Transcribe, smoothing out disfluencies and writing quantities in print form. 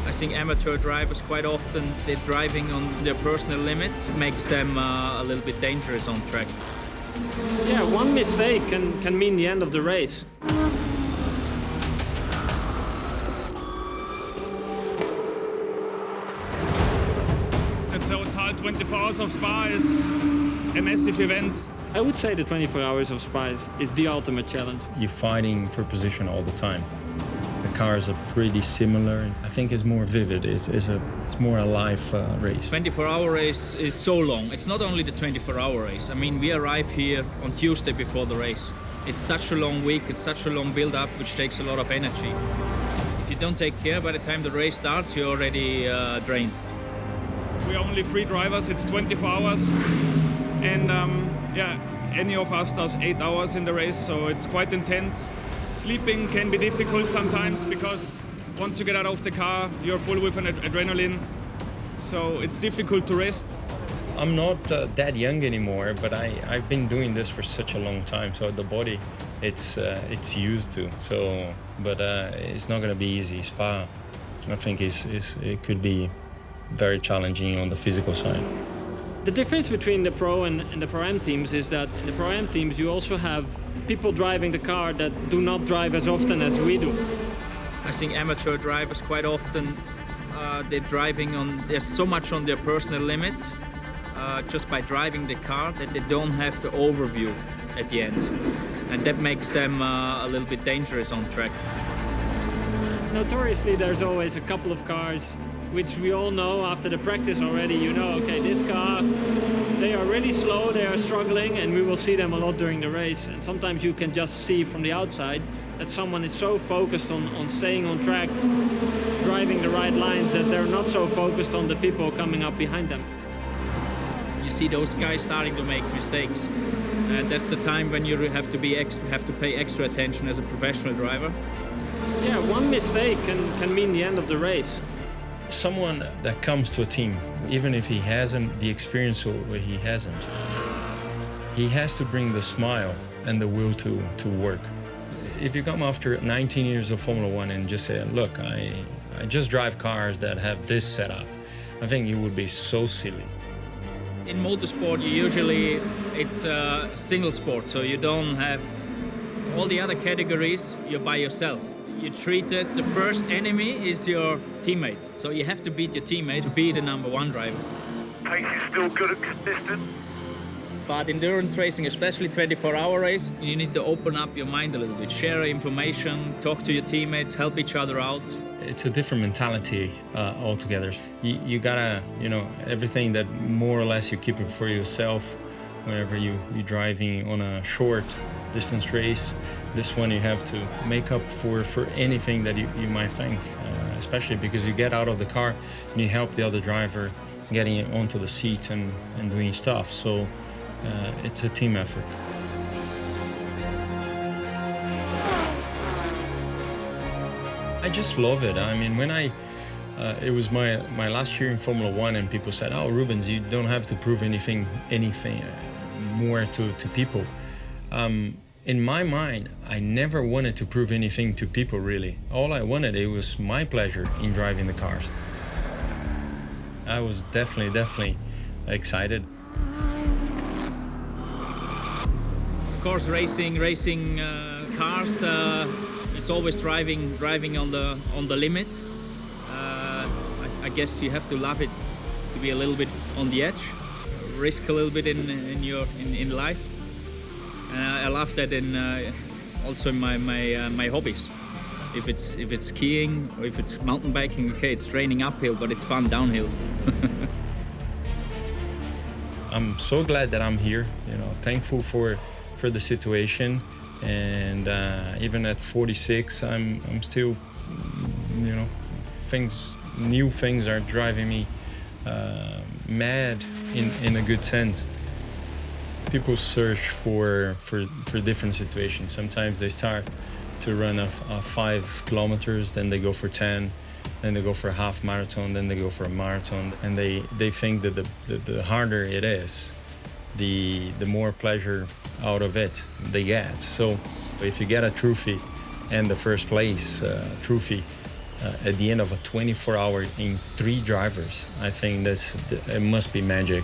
I think amateur drivers quite often they're driving on their personal limit, makes them a little bit dangerous on track. Yeah, one mistake can mean the end of the race. The total 24 hours of Spa is a massive event. I would say the 24 hours of Spa is the ultimate challenge. You're fighting for position all the time. The cars are pretty similar. I think it's more vivid. It's more a live race. 24-hour race is so long. It's not only the 24-hour race. I mean, we arrive here on Tuesday before the race. It's such a long week, it's such a long build-up, which takes a lot of energy. If you don't take care, by the time the race starts, you're already drained. We're only 3 drivers, it's 24 hours. And any of us does 8 hours in the race, so it's quite intense. Sleeping can be difficult sometimes because once you get out of the car, you're full with adrenaline, so it's difficult to rest. I'm not that young anymore, but I've been doing this for such a long time, so the body, it's used to. So, but it's not going to be easy. Spa, I think, it could be very challenging on the physical side. The difference between the Pro and the Pro-Am teams is that in the Pro-Am teams you also have people driving the car that do not drive as often as we do. I think amateur drivers quite often they're driving on, there's so much on their personal limit just by driving the car that they don't have the overview at the end. And that makes them a little bit dangerous on track. Notoriously there's always a couple of cars which we all know after the practice already, you know, okay, this car, they are really slow, they are struggling, and we will see them a lot during the race. And sometimes you can just see from the outside that someone is so focused on staying on track, driving the right lines, that they're not so focused on the people coming up behind them. You see those guys starting to make mistakes. And that's the time when you have to pay extra attention as a professional driver. Yeah, one mistake can mean the end of the race. Someone that comes to a team, even if he hasn't the experience or he hasn't, he has to bring the smile and the will to work. If you come after 19 years of Formula One and just say, look, I just drive cars that have this setup, I think you would be so silly. In motorsport, it's a single sport, so you don't have all the other categories, you're by yourself. You treat it, the first enemy is your teammate. So you have to beat your teammate to be the #1 driver. Pace is still good at distance. But endurance racing, especially 24-hour race, you need to open up your mind a little bit, share information, talk to your teammates, help each other out. It's a different mentality altogether. You gotta, everything that more or less you keep it for yourself whenever you're driving on a short distance race. This one you have to make up for anything that you might think, especially because you get out of the car and you help the other driver getting onto the seat and doing stuff. So it's a team effort. I just love it. I mean, when it was my last year in Formula One and people said, oh, Rubens, you don't have to prove anything more to people. In my mind, I never wanted to prove anything to people, really. All I wanted, it was my pleasure in driving the cars. I was definitely excited. Of course, racing cars, it's always driving on the limit. I guess you have to love it to be a little bit on the edge, risk a little bit in life. I love that also in my hobbies. If it's skiing or if it's mountain biking, okay, it's training uphill, but it's fun downhill. I'm so glad that I'm here. Thankful for the situation, and even at 46, I'm still, new things are driving me mad in a good sense. People search for different situations. Sometimes they start to run a 5 kilometers, then they go for 10, then they go for a half marathon, then they go for a marathon, and they think that the harder it is, the more pleasure out of it they get. So if you get a trophy and the first place trophy, at the end of a 24-hour in 3 drivers. I think it must be magic.